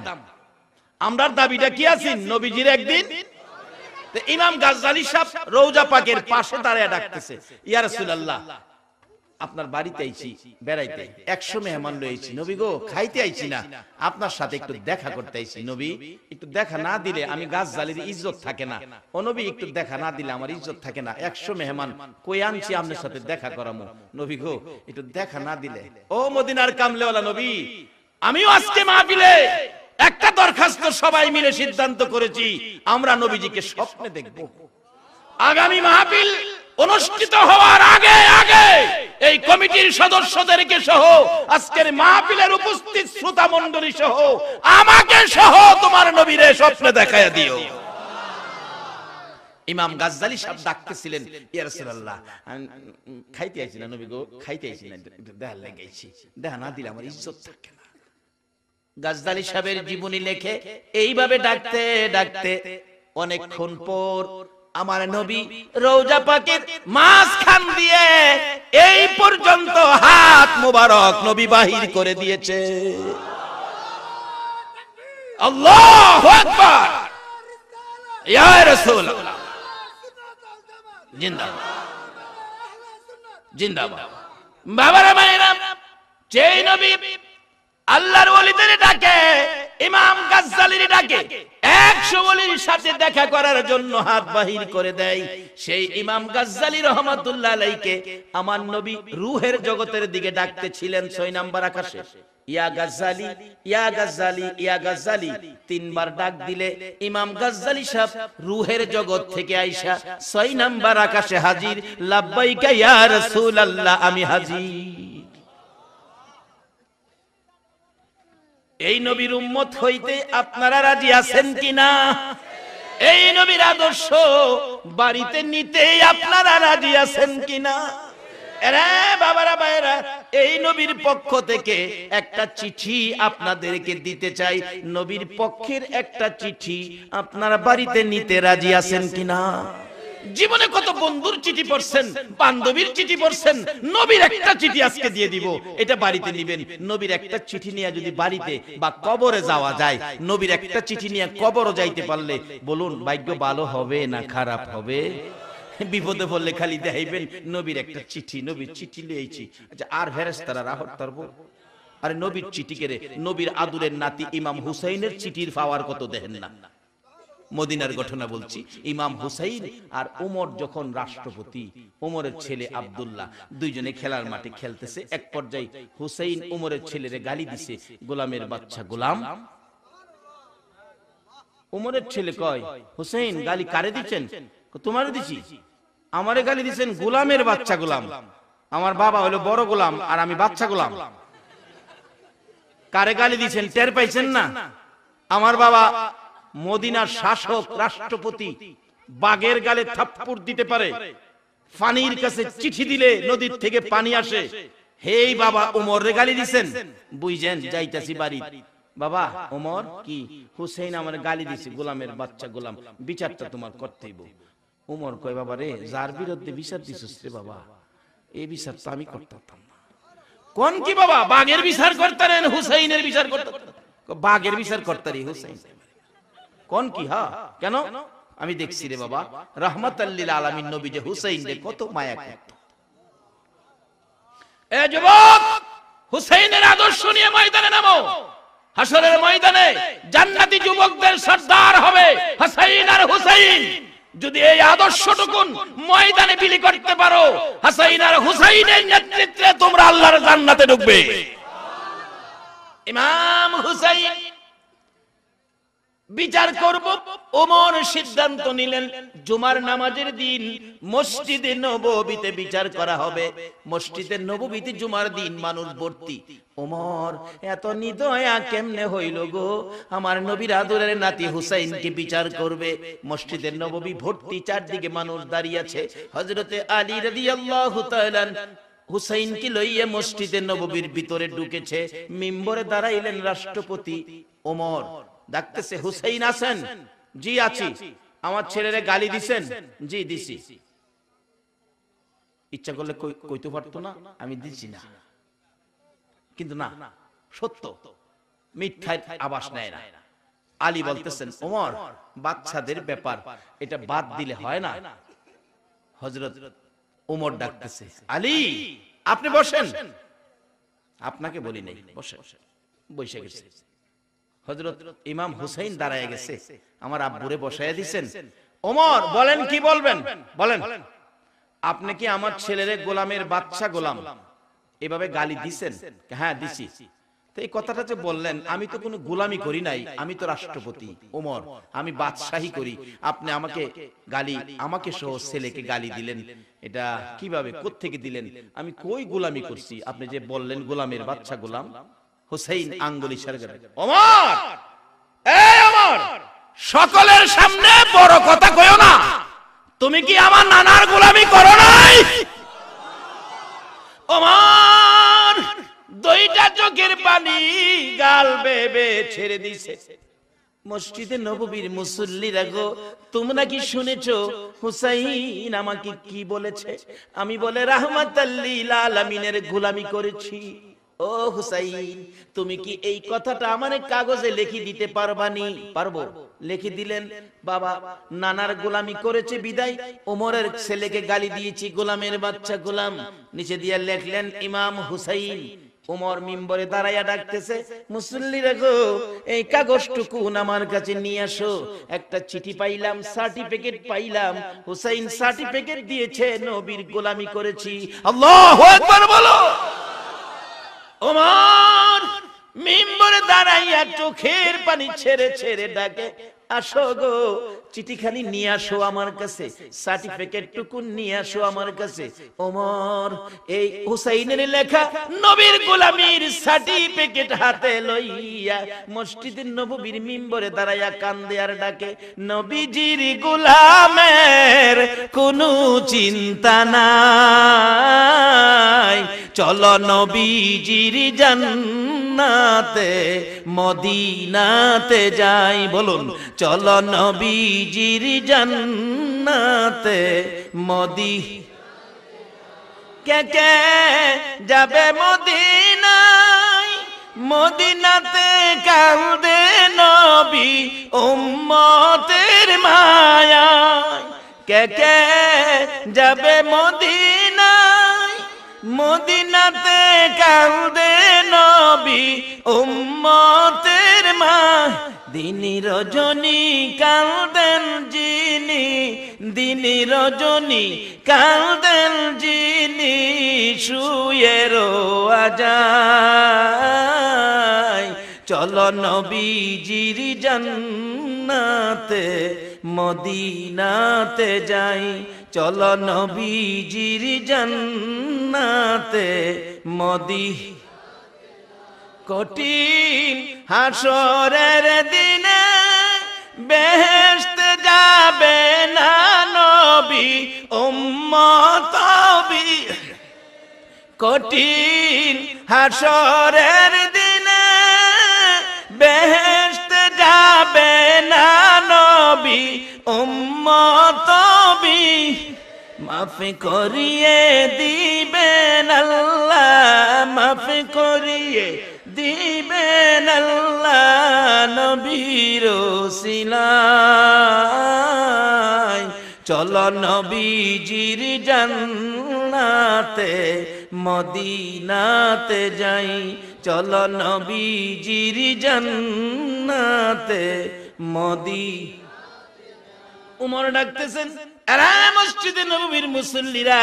আমরার দাবিটা কি আছে? নবীজির একদিন। ইমাম গাজ্জালি সাহেব রওজা পাকের পাশে দাঁড়িয়ে ডাকতেছে, ইয়া রাসূলুল্লাহ আপনার বাড়িতে আইছি বেড়াইতে, 100 মেহমান লইছি, নবী গো খাইতে আইছি না, আপনার সাথে একটু দেখা করতে আইছি। নবী একটু দেখা না দিলে আমি গাজ্জালির ইজ্জত থাকে না। ও নবী একটু দেখা না দিলে আমার ইজ্জত থাকে না। 100 মেহমান কই আনছি আপনার সাথে দেখা করামু, নবী গো একটু দেখা না দিলে। ও মদিনার কামলেওয়ালা নবী, আমিও আজকে মাহফিলে একটা দরখাস্ত সবাই মিলে সিদ্ধান্ত করেছি, আমরা নবীজিকে স্বপ্নে দেখব। আগামী মাহফিল অনুষ্ঠিত হওয়ার আগে আগে এই কমিটির সদস্যদেরকে সহ, আজকের মাহফিলের উপস্থিত শ্রোতা মণ্ডলী সহ, আমাকে সহ তোমার নবীরে স্বপ্নে দেখায়া দিও। ইমাম গাজ্জালি সাহেব ডাকতেছিলেন, ইয়া রাসূলুল্লাহ খাইতে আইছি না, নবী গো খাইতে আইছি না, দেখা লাগাইছি, দেখা না দিলে আমার ইজ্জত থাকে না। গাজ্জালি সাহেবের জীবনী লেখে এইভাবে ডাকতে ডাকতে অনেকক্ষণ পর আমার নবী রওজা পাকের মাঝখান দিয়ে এই পর্যন্ত হাত মোবারক নবী বাহির করে দিয়েছে। আল্লাহু আকবার, ইয়া রাসূলুল্লাহ জিন্দাবাদ, জিন্দাবাদ। বাবারা মায়েরা, যেই নবী আল্লাহর ওলিদের ডাকে, ইমাম গাজ্জালির ডাকে 100 ওলির সাথে দেখা করার জন্য হাত বাহির করে দেয়, সেই ইমাম গাজ্জালি রহমাতুল্লাহ আলাইহিকে আমার নবী রূহের জগতের দিকে ডাকতেছিলেন 6 নাম্বার আকাশে। ইয়া গাজ্জালি, ইয়া গাজ্জালি, ইয়া গাজ্জালি 3 বার ডাক দিলে ইমাম গাজ্জালি সাহেব রূহের জগৎ থেকে আইসা 6 নাম্বার আকাশে হাজির। লাব্বাইকা ইয়া রাসূলুল্লাহ, আমি হাজির। এই নবীর উম্মত হইতে আপনারা রাজি আছেন কিনা? এই নবীর আদর্শ বাড়িতে নিতে আপনারা রাজি আছেন কিনা? এরে বাবারা ভাইরা, এই নবীর পক্ষ থেকে একটা চিঠি আপনাদেরকে দিতে চাই। নবীর পক্ষের একটা চিঠি আপনারা বাড়িতে নিতে রাজি আছেন কিনা? জীবনে কত বন্ধুর চিঠি পড়ছেন, বান্ধবীর চিঠি পড়ছেন, নবীর একটা চিঠি আজকে দিয়ে দিব, এটা বাড়িতে নিবেন। নবীর একটা চিঠি নিয়ে যদি বাড়িতে বা কবরে যাওয়া যায়, নবীর একটা চিঠি নিয়ে কবরও যাইতে পারলে বলুন ভাগ্য ভালো হবে না খারাপ হবে? বিপদে পড়লে খালি দেখাইবেন নবীর একটা চিঠি, নবীর চিঠি লিয়েছি। আচ্ছা, আর ফেরেশতারা রাহত করব? আরে নবীর চিঠি কেড়ে, নবীর আদুরের নাতি ইমাম হুসাইনের চিঠির পাওয়ার কত দেখেন না? মদিনার ঘটনা বলছি। ইমাম হুসাইন আর ওমর যখন রাষ্ট্রপতি, ওমরের ছেলে আব্দুল্লাহ দুইজনে খেলার মাঠে খেলতেছে। এক পর্যায়ে হুসাইন ওমরের ছেলেরে গালি দিছে, গোলামের বাচ্চা গোলাম। ওমরের ছেলে কয়, হুসাইন গালি কারে দিচ্ছেন? তোমারে দিছি। আমারে গালি দিচ্ছেন গোলামের বাচ্চা গোলাম। আমার বাবা হলো বড় গোলাম আর আমি বাচ্চা গোলাম। কারে গালি দিচ্ছেন টের পাইছেন না? আমার বাবা মদিনার শাসক, রাষ্ট্রপতি, বাঘের গালে থাপ্পড় দিতে পারে। পানির কাছে চিঠি দিলে নদীর থেকে পানি আসে। হেই বাবা ওমরে গালি দিছেন, বুঝেন যাইতাছি বাড়ি। বাবা ওমর কি? হুসাইন আমার গালি দিছে গোলামের বাচ্চা গোলাম, বিচারটা তোমার করতেই। ওমর কয়, বাবা রে, যার বিরুদ্ধে বিচার দিছিস রে বাবা, এই বিচার তো আমি করতাম না। কোন কি বাবা? বাঘের বিচার করতারেন, হুসাইনের বিচার করতেন? বাঘের বিচার করতারি হুসাইন। কোন কি? হ্যাঁ, কেন? আমি দেখছি রে বাবা, রাহমাতাল লিল আলামিন নবী যে হুসাইনকে কত মায়া করত। এ যুবক, হুসাইনের আদর্শ নিয়ে ময়দানে নামো। হাসরের ময়দানে জান্নাতি যুবকদের সর্দার হবে হাসাইন আর হুসাইন। যদি এই আদর্শটুকু ময়দানে বিলি করতে পারো, হাসাইন আর হুসাইনের নেতৃত্বে তোমরা আল্লাহর জান্নাতে ঢুকবে। ইমাম হুসাইন বিচার করব। ওমর সিদ্ধান্ত নিলেন জুমার নামাজের দিন মসজিদে নববীতে বিচার করা হবে। মসজিদে নববীতে জুমার দিন মানুষ ভর্তি। ওমর এত নিদয়া কেমনে হইল গো, আমার নবীর আদরের নাতি হুসাইনকে বিচার করবে। মসজিদের নববী ভর্তি, চারদিকে মানুষ দাঁড়িয়ে আছে। হযরতে আলী রাদিয়াল্লাহু তাআলা হুসাইনকে লইয়া মসজিদের নববীর ভিতরে ঢুকেছে। মিম্বরে দাঁড়াইলেন রাষ্ট্রপতি। ওমর ডাকতেছে, হুসাইন আছেন? জি আছি। আমার ছেলেরে গালি দিছেন? জি দিছি। ইচ্ছা করলে কইতে পারতো না আমি দিছি না, কিন্তু না, সত্য, মিথ্যার আভাস নেয় না। আলী বলতেছেন, ওমর বাচ্চাদের ব্যাপার, এটা বাদ দিলে হয় না। হযরত ওমর ডাকতেছে, আলী আপনি বসেন। আপনাকে বলি নাই, বসেন। বসে গেছে। হযরত ইমাম হুসাইন দাঁড়ায় গেছে, আমার আব্বুরে বসায়া দিবেন। ওমর বলেন, কি বলবেন বলেন। আপনি কি আমার ছেলেরে গোলামের বাচ্চা গোলাম এভাবে গালি দিবেন? হ্যাঁ দিছি। তো এই কথাটা যে বললেন, আমি তো কোনো গোলামি করি নাই, আমি তো রাষ্ট্রপতি ওমর, আমি বাদশাহী করি। আপনি আমাকে গালি, আমাকে সহ ছেলেকে গালি দিলেন, এটা কিভাবে, কোত্থেকে দিলেন? আমি কই গোলামি করছি? আপনি যে বললেন গোলামের বাচ্চা গোলাম। হুসাইন আঙ্গুল ইশারা করে, ওমর, এই ওমর, সকলের সামনে বড় কথা কইও না। তুমি কি আমার নানার গোলামি করো নাই? ওমর দুইটা চোখের পানি গাল বেবে ছেড়ে দিছে। মসজিদে নববীর মুসল্লিরা গো, তোমরা কি শুনেছো হুসাইন আমাকে কি বলেছে? আমি বলে রাহমাতাল লিল আলামিনের গোলামি করেছি। ও হুসাইন, তুমি কি এই কথাটা আমার কাগজে লিখে দিতে পারবানি? পারবো। লিখে দিলেন, বাবা নানার গোলামি করেছে বিদায় ওমরের ছেলেকে গালি দিয়েছি গোলামের বাচ্চা গোলাম। নিচে দিয়ে লিখলেন ইমাম হুসাইন। ওমর মিম্বরে দাঁড়াইয়া ডাকতেছে, মুসল্লিরা গো, এই কাগজটুকু আমার কাছে নিয়ে আসো। একটা চিঠি পাইলাম, সার্টিফিকেট পাইলাম, হুসাইন সার্টিফিকেট দিয়েছে নবীর গোলামি করেছি। আল্লাহু আকবার বলো। ওমর মিম্বরে দাঁড়াইয়া চোখের পানি ছেড়ে ছেড়ে ডাকে, আসো গো চিঠিখানি নিয়ে আসো আমার কাছে, সার্টিফিকেট টুকুন নিয়ে আসো আমার কাছে। ওমর এই হুসাইনের লেখা নবীর গোলামীর সার্টিফিকেট হাতে লইয়া মসজিদের নববীর মিম্বরে দাঁড়াইয়া কান্দে আর ডাকে, নবীজির গোলামের কোনো চিন্তা নাই, চলো নবীজির জান্নাতে মদিনাতে যাই। বলুন, চলো নবীজির জান্নাতে কে কে যাবে মদিনায়, মদিনাতে কাঁদে নবী উম্মতের মায়ায়। কে কে যাবে মদিনায়, মদিনাতে কাঁদে নবী উম্মতের মায়। দিনী রজনী কাঁদেন যিনি, দিনী রজনী কাঁদেন যিনি, শুয়ে রোয়া যায়। চলো নবীজির জান্নাতে মদিনাতে যাই, চলো নবীজির জান্নাতে কঠিন হাসরের দিনে বেহেশতে যাবে না নবী উম্মত, কঠিন হাসরের দিনে বেহেশতে যাবে না নবী উম্মত, মাফ করিয়ে দিবেন আল্লাহ, মাফ করিয়ে দিবেন আল্লাহ নবীর ওসিলায়। চলো নবীজির জান্নাতে মদিনাতে যাই, চলো নবীজির জান্নাতে উমর ডাকতেছেন, আরে মসজিদে নববীর মুসল্লিরা,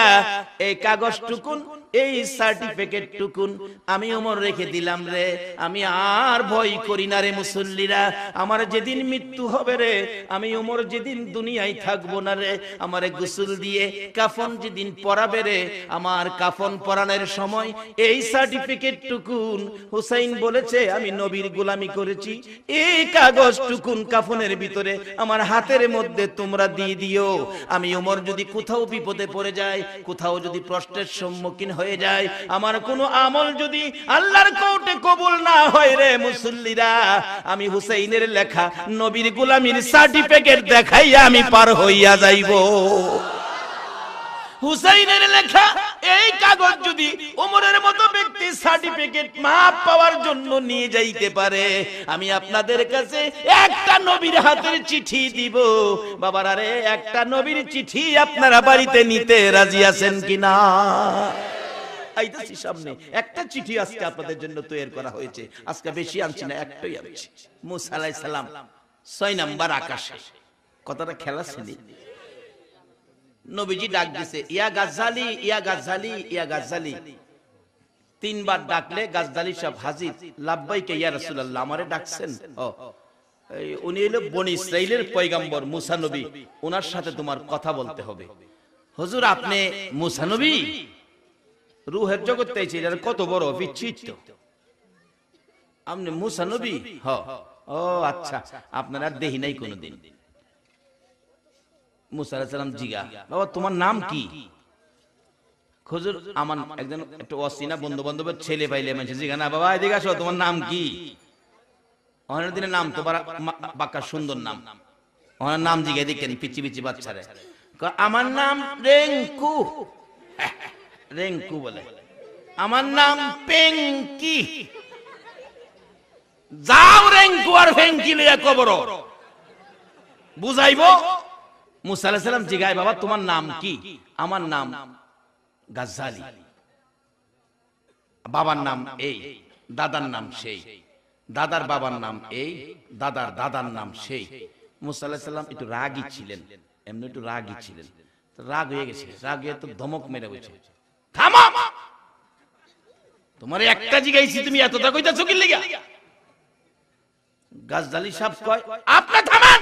এই কাগজ টুকুন, এই সার্টিফিকেট টুকুন আমি ওমর রেখে দিলাম রে, আমি আর ভয় করি না রে মুসল্লিরা। আমার যেদিন মৃত্যু হবে রে, আমি ওমর যেদিন দুনিয়ায় থাকবো না রে, আমারে গোসল দিয়ে কাফন যেদিন পরাবে রে, আমার কাফন পরানোর সময় এই সার্টিফিকেট টুকুন, হুসাইন বলেছে আমি নবীর গোলামি করেছি, এই কাগজ টুকুন কাফনের ভিতরে আমার হাতের মধ্যে তোমরা দিয়ে দিও। আমি ওমর যদি কোথাও বিপদে পড়ে যায়, কোথাও যদি প্রশ্নের সম্মুখীন হয়ে যায়, আমার কোনো আমল যদি আল্লাহর কোর্টে কবুল না হয় রে মুসল্লিরা, আমি হুসাইনের লেখা নবীর গোলামীর সার্টিফিকেট দেখাইয়া আমি পার হইয়া যাইব। হুসাইনের লেখা এই কাগজ যদি ওমরের মতো ব্যক্তি সার্টিফিকেট মাপ পাওয়ার জন্য নিয়ে যাইতে পারে, আমি আপনাদের কাছে একটা নবীর হাতের চিঠি দিব। বাবার আরে একটা নবীর চিঠি আপনারা বাড়িতে নিতে রাজি আছেন কিনা? আইতাছি সামনে, একটা চিঠি আজকে আপনাদের জন্য তৈরি করা হয়েছে। আজকে বেশি আনছি না, একটাই আনছি। মুসা আলাইহিস সালাম 6 নাম্বার আকাশে, কথাটা খেলা ছিল। নবীজি ডাক দিছে, ইয়া গাজ্জালি, ইয়া গাজ্জালি, ইয়া গাজ্জালি। 3 বার ডাকলে গাজ্জালি সাহেব হাজির। লাব্বাইকা ইয়া রাসূলুল্লাহ, আমারে ডাকছেন? উনি হলো বনি ইসরাইলের পয়গম্বর মুসা নবী, ওনার সাথে তোমার কথা বলতে হবে। হুজুর আপনি মুসা নবী? রূহের জগৎ তাইছে, এটা কত বড় বিচিত্র। আপনি মুসা নবী? ও আচ্ছা, আপনারা দেখি নাই কোনদিন। মুসা আলাইহিস সালাম জিগা, বাবা তোমার নাম কি? হুজুর আমার একজন একটু অচেনা বন্ধু বান্ধবের ছেলে পাইলে মানুষ জিগা, না বাবা এদিকে আসো, তোমার নাম কি? অনেক দিনের নাম তো বাঁকা সুন্দর নাম, ওনার নাম জিগাই দেখেন পিচি পিচি বাচ্চারে। আমার নাম রেঙ্কু। রেঙ্কু বলে, আমার নাম পেঙ্কি। যাও রেঙ্কু আর ফেঙ্কি লইয়া কবর বুঝাইবো। মুসা আলাইহিস সালাম জিগায়, বাবা তোমার নাম কি? আমার নাম গাজ্জালি। বাবার নাম এই, দাদার নাম সেই, দাদার বাবার নাম এই, দাদার দাদার নাম সেই। মুসা আলাইহিস সালাম একটু রাগী ছিলেন, এমনি একটু রাগী ছিলেন। রাগ হয়ে গেছে, রাগ হয়ে তো ধমক মেরে বলছে, থামো, তোমার একটা জিগাইছি, তুমি এতটা কইতাছো কি লাগা? গাজদালি সাহেব কয়, আপনি থামান,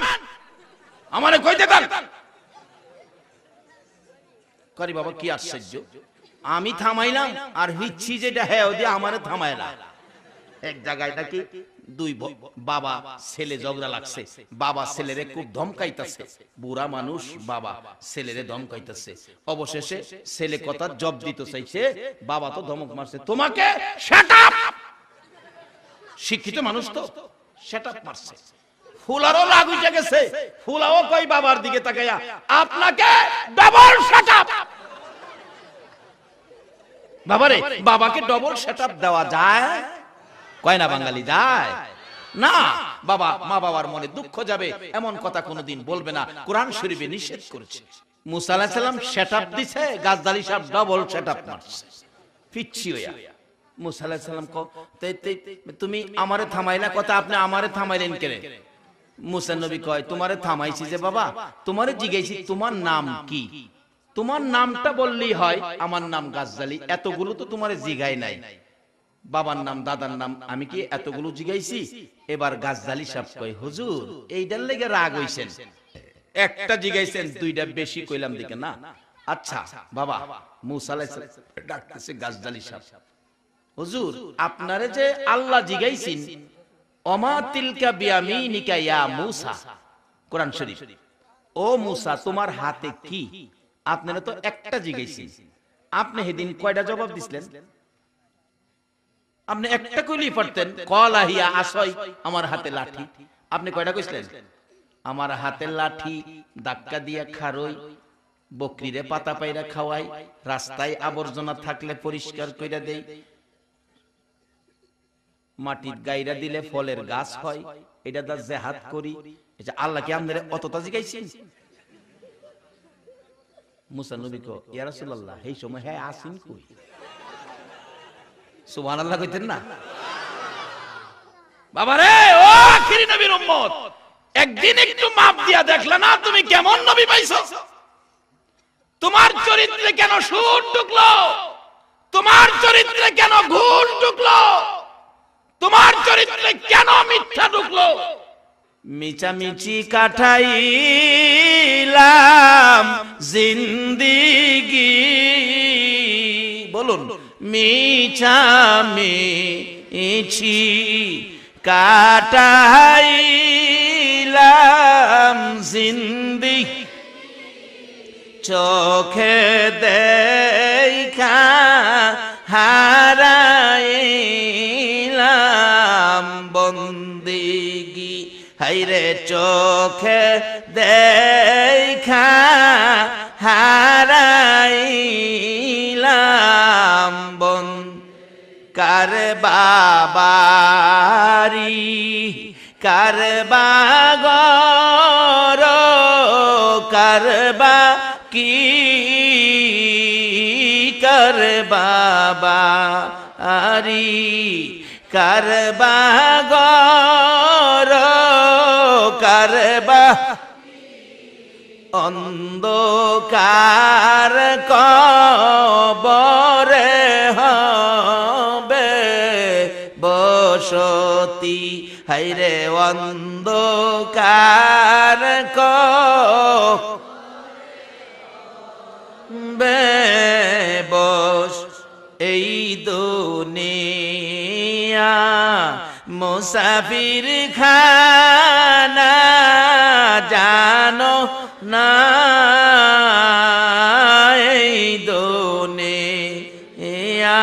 আমারে কইতে দেন। করি বাবা কি আশ্চর্য, আমি থামাইলাম আর হিচ্ছি যেটা হ্যাঁ ওদি আমারে থামাইলা। এক জায়গায় নাকি দুই বাবা ছেলে ঝগড়া লাগছে, বাবা ছেলেরে খুব ধমকাইতেছে, বুড়া মানুষ বাবা ছেলেরে ধমকাইতেছে। অবশেষে ছেলে কথা জব দিতে চাইছে, বাবা তো ধমক মারছে, তোমাকে শাট আপ। শিক্ষিত মানুষ তো শাট আপ মারছে। ফুলারও রাগ উঠে গেছে, ফুলাও কই বাবার দিকে তাকাইয়া, আপনাকে ডাবল শাট আপ। বাবারে, বাবাকে ডবল শাট আপ দেওয়া যায়? কয় না বাঙালি, যায় না। বাবা মা বাবার মনে দুঃখ যাবে এমন কথা কোনোদিন বলবে না, কোরআন শরীফে নিষেধ করেছে। মুসা আলাইহিস সালাম শাট আপ দিছে, গাজদালি সাহেব ডবল শাট আপ মারছে পিচ্ছি হইয়া। মুসা আলাইহিস সালাম কো, তুমি আমারে থামাইলা, কথা আপনি আমারে থামাইলেন কেন? মুসা নবী কয়, তোমারে থামাইছি যে বাবা, তোমারে জিজ্ঞাসি তোমার নাম কি, তোমার নামটা বললেই হয়। আমার নাম গাজদালি, এতগুলো তো তোমারে জিগাই নাই, বাবার নাম দাদার নাম আমি কি এতগুলো জিগাইছি? এবার গাজদালি সাহেব কয়, হুজুর এইটার লেগে রাগ হইছেন, একটা জিগাইছেন দুইটা বেশি কইলাম দিকে না। আচ্ছা বাবা, মুসা আলাইহিস সালাম ডাকতেছে গাজদালি সাহেব, হুজুর আপনারে যে আল্লাহ জিগাইছেন, ওমা তিলকা বিয়ামিনিকা ইয়া মুসা, কোরআন শরীফ, ও মুসা তোমার হাতে কি? আপনারা তো একটা জিগাইছেন, আপনি সেদিন কয়টা জবাব দিছিলেন? আপনি একটা কইলেই পারতেন, কলা হিয়া আসই, আমার হাতে লাঠি। আপনি কয়টা কইছিলেন? আমার হাতে লাঠি, ধাক্কা দিয়া খারই, বকরিরে পাতা পাইরা খাওয়াই, রাস্তায় আবর্জনা থাকলে পরিষ্কার কইরা দেই, মাটির গাইরা দিলে ফলের গাছ হয়, এটা দা জিহাদ করি। এটা আল্লাহ কি আমাদের অতটা জিগাইছেন? মুসা নবী কো, ইয়া রাসূলুল্লাহ এই সময় হ্যাঁ আসিন কই? সুবহানাল্লাহ কইতেন না? বাবারে, ও আখিরি নবীর উম্মত, একদিন একটু মাপ দিয়া দেখলা না তুমি কেমন নবী পাইছো? তোমার চরিত্রে কেন সুর ঢুকলো? তোমার চরিত্রে কেন ঘুষ ঢুকলো? তোমার চরিত্রে কেন মিথ্যা ঢুকলো? মিছামিছি কাটাইলাম জিন্দেগি, বলুন, মিছামিছি কাটাইলাম জিন্দেগি, চোখে দেখা হারাইলাম বন্দেগি, হাইরে চোখে দেখা হারাইলাম বন, কার বাবারি কার বাগর, কার বা কি কার বাবারি কার বাগর, কার বা অন্ধকার কবরে হবে বসতি, হাইরে অন্ধকার কবরে বস, এই দুনিয়া মুসাফির খানা জানো না, এই দুনিয়া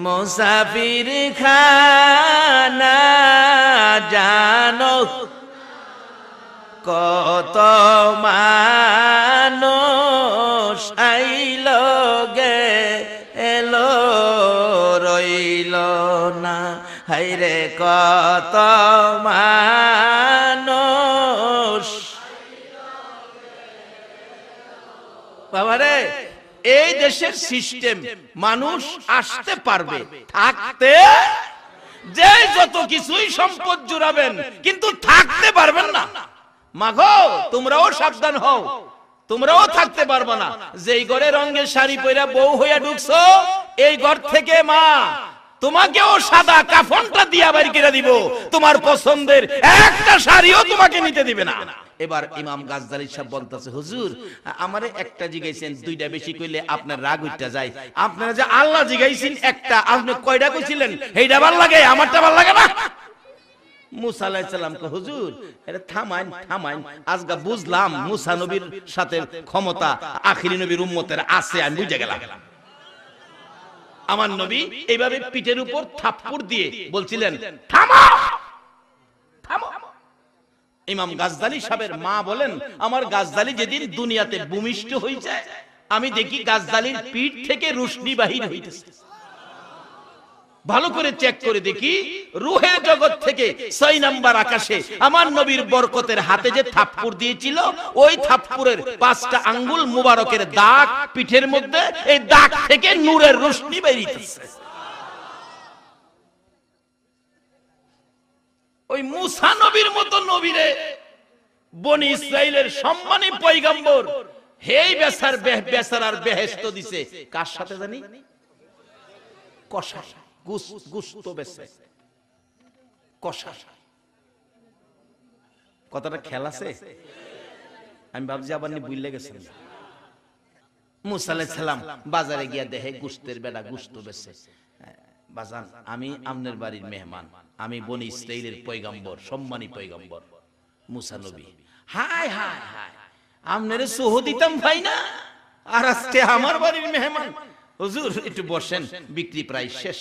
মুসাফির খানা জানো, কত মানুষ আইল গে এলো রইল না, হাইরে কত মানুষ। বাবারে, এই দেশের সিস্টেম, মানুষ আসতে পারবে, থাকতে যে যত কিছুই সম্পদ জুড়াবেন কিন্তু থাকতে পারবেন না। মাগো তোমরাও সাবধান হও, তোমরাও থাকতে পারবে না। যেই ঘরে রঙের শাড়ি পরা বউ হইয়া ঢুকছো, এই ঘর থেকে মা তোমাকেও সাদা কাফনটা দিয়া বাড়ি করে দিব, তোমার পছন্দের একটা শাড়িও তোমাকে নিতে দিবে না। এবার ইমাম গাজদালী সাহেব বলতেছে, হুজুর আমারে একটা জিগাইছেন, দুইটা বেশি কইলে আপনার রাগ উঠতে যায়। আপনারা যে আল্লাহ জিগাইছেন একটা, আপনি কয়টা কইছিলেন? এইটা ভালো লাগে, আমারটা ভালো লাগে না। মুসা আলাইহিস সালাম কয়, হুজুর এটা থামাইন থামাইন, আজকে বুঝলাম মুসা নবীর সাথে ক্ষমতা আখিরি নবীর উম্মতের আছে, আমি বুঝে গেলাম। আমার নবী এইভাবে পিঠের উপর থাপ্পড় দিয়ে বলছিলেন, থামো থামো। ইমাম গাজদালী সাহেবের মা বলেন, আমার গাজদালী যেদিন দুনিয়াতে ভূমিষ্ঠ হয়েছে, আমি দেখি গাজদালীর পিঠ থেকে রুশনি বাহির হইতেছে। ভালো করে চেক করে দেখি, রূহের জগৎ থেকে 6 নাম্বার আকাশে আমার নবীর বরকতের হাতে যে থাপ্পড় দিয়েছিল, ওই থাপ্পড়ের 5টা আঙ্গুল মুবারকের দাগ পিঠের মধ্যে, এই দাগ থেকে নূরের রোশনি বেরিয়েছে। ওই মুসা নবীর মতো নবীরে বনি ইসরাইলের সম্মানী পয়গম্বর হেই বেচারার বেহেশত দিছে কার সাথে জানি? কষা গুস্ত বেচে কষা। কথাটা খেয়াল আছে? আমি ভাবছি আবার নি বুঝলে গেছেন। মুসা আলাইহিস সালাম বাজারে গিয়া দেখে গুস্তের বেড়া গুস্ত বেচে। বাজান, আমি আপনার বাড়ির মেহমান, আমি বনি ইসরাইলের পয়গম্বর, সম্মানী পয়গম্বর মুসা নবী। হায় হায় হায়, আপনারে সহ দিতাম ভাই না, আর আজকে আমার বাড়ির মেহমান। হুজুর একটু বসেন, বিক্রি প্রায় শেষ,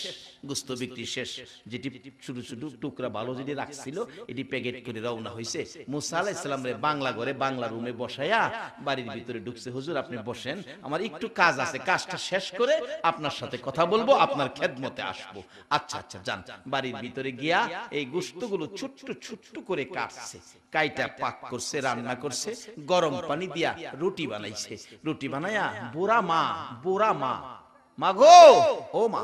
গোস্ত বিক্রি শেষ। যেটি ছোট ছোট টুকরা ভালো যেটি রাখছিল, এটি প্যাকেট করে রওনা হয়েছে। মুসা আলাইহিস সালাম রে বাংলা ঘরে বাংলা রুমে বসায়া বাড়ির ভিতরে ঢুকছে। হুজুর আপনি বসেন, আমার একটু কাজ আছে, কাজটা শেষ করে আপনার সাথে কথা বলবো, আপনার খেদমতে আসবো। আচ্ছা আচ্ছা যান। বাড়ির ভিতরে গিয়া এই গোস্তগুলো ছোট্ট ছোট্ট করে কাটছে, কাইটা পাক করছে, রান্না করছে, গরম পানি দিয়া রুটি বানাইছে। রুটি বানায়া বুড়া মা মাগো, ও মা,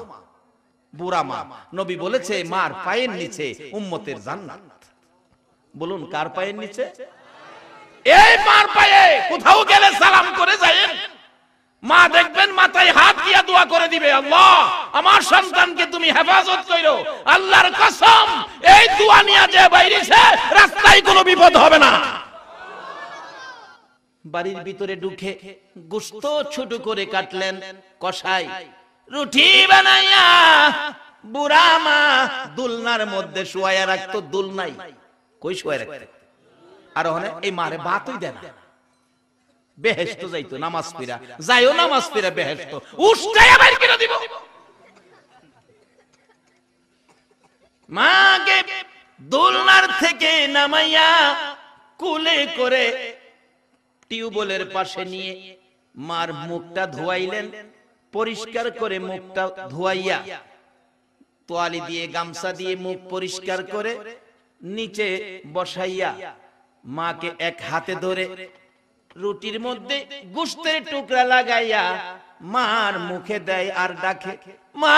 বুড়া মা। নবী বলেছে মার পায়ের নিচে উম্মতের জান্নাত। বলুন কার পায়ের নিচে? এই মার পায়ে। কোথাও গেলে সালাম করে যায়েন, মা দেখবেন মাথায় হাত দিয়া দোয়া করে দিবে, আল্লাহ আমার সন্তানকে তুমি হেফাজত কইরো। আল্লাহর কসম, এই দোয়া নিয়ে যে বাইরেছে রাস্তায় কোনো বিপদ হবে না। বাড়ির ভিতরে ঢুকে গোশত ছোট করে কাটলেন কষাই, রুটি বানাইয়া বুড়া মা দুলনার মধ্যে শুয়ায়া রাখতো। দুলনাই কই শুয়ায় রাখতো? আর ওখানে এই মারে ভাতই দেয় না। বেহেশত যাইতো নামাজ পড়া, যাইও নামাজ পড়া বেহেশত উষ্টায়া বাইর করে দিব। মাকে দুলনার থেকে নামাইয়া কুলে করে টিউবওয়েলের পাশে নিয়ে মার মুখটা ধোয়াইলেন। পরিষ্কার করে মুখটা ধোয়াইয়া তোয়ালি দিয়ে গামছা দিয়ে মুখ পরিষ্কার করে নিচে বসাইয়া মাকে এক হাতে ধরে রুটির মধ্যে গোশতের টুকরা লাগাইয়া মার মুখে দেয় আর ডাকে, মা,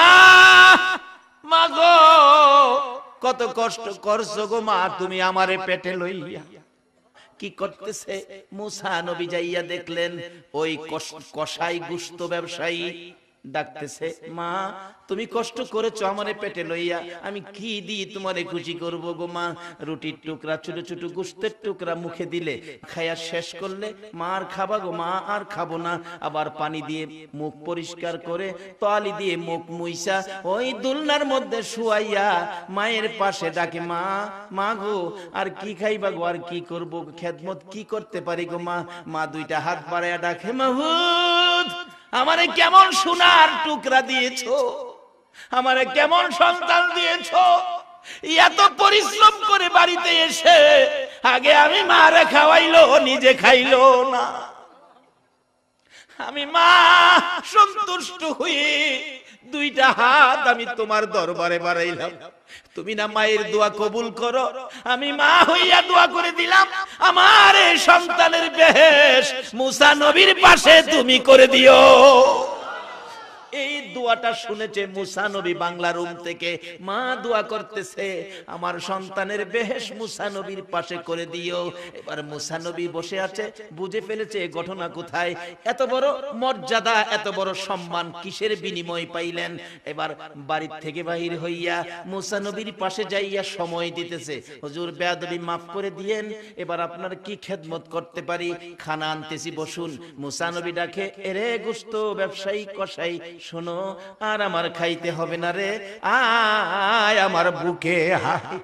মা গো, কত কষ্ট করছো গো মা, তুমি আমারে পেটে লইয়া। কি করতেছে? মুসা নবী যাইয়া দেখলেন ওই কষাই গোশত ব্যবসায়ী ডাকতেছে, মা তুমি কষ্ট করেছো আমারে পেটে লইয়া, আমি কি দিয়ে তোমারে খুশি করব গো মা। রুটির টুকরা ছোট ছোট গোশতের টুকরা মুখে দিলে, খায়া শেষ করলে মা আর খাবা গো মা, আর খাবো না। আবার পানি দিয়ে মুখ পরিষ্কার করে তোয়ালি দিয়ে মুখ মুইসা ওই দুলনার মধ্যে শুয়াইয়া মায়ের পাশে ডাকে, মা, মা গো আর কি খাইবা গো, আর কি করবো, খেদমত কি করতে পারি গো মা। মা দুইটা হাত বাড়াইয়া ডাকে, মাহবুব আমারে কেমন সোনার টুকরা দিয়েছো, আমারে কেমন সন্তান দিয়েছো। এত পরিশ্রম করে বাড়িতে এসে আগে আমি মারে খাওয়াইলো, নিজে খাইলো না। আমি মা সন্তুষ্ট হয়ে দুইটা হাত আমি তোমার দরবারে বাড়াইলাম, তুমি না মায়ের দোয়া কবুল করো। আমি মা হইয়া দোয়া করে দিলাম, আমার এই সন্তানের বেহেশ মুসা নবীর পাশে তুমি করে দিও। এই দোয়াটা শুনেছে মুসা নবী বাংলা রুম থেকে। মা দোয়া করতেছে, আমার সন্তানের বেহেশ মুসা নবীর পাশে করে দিও। এবার মুসা নবী বসে আছে, বুঝে ফেলেছে ঘটনা কোথায়। এত বড় মর্যাদা, এত বড় সম্মান কিসের বিনিময় পাইলেন? এবার বাড়ির থেকে বাহির হইয়া মুসা নবীর পাশে যাইয়া সময় দিতেছে, হুজুর বেয়াদবি মাফ করে দিয়েন, এবার আপনার কি খেদমত করতে পারি? খানা আনতেছি, বসুন। মুসা নবী ডাকে, এরে গোশত ব্যবসায়ী কসাই, শোনো, আর আমার খাইতে হবে না রে, আয় আমার বুকে হায়।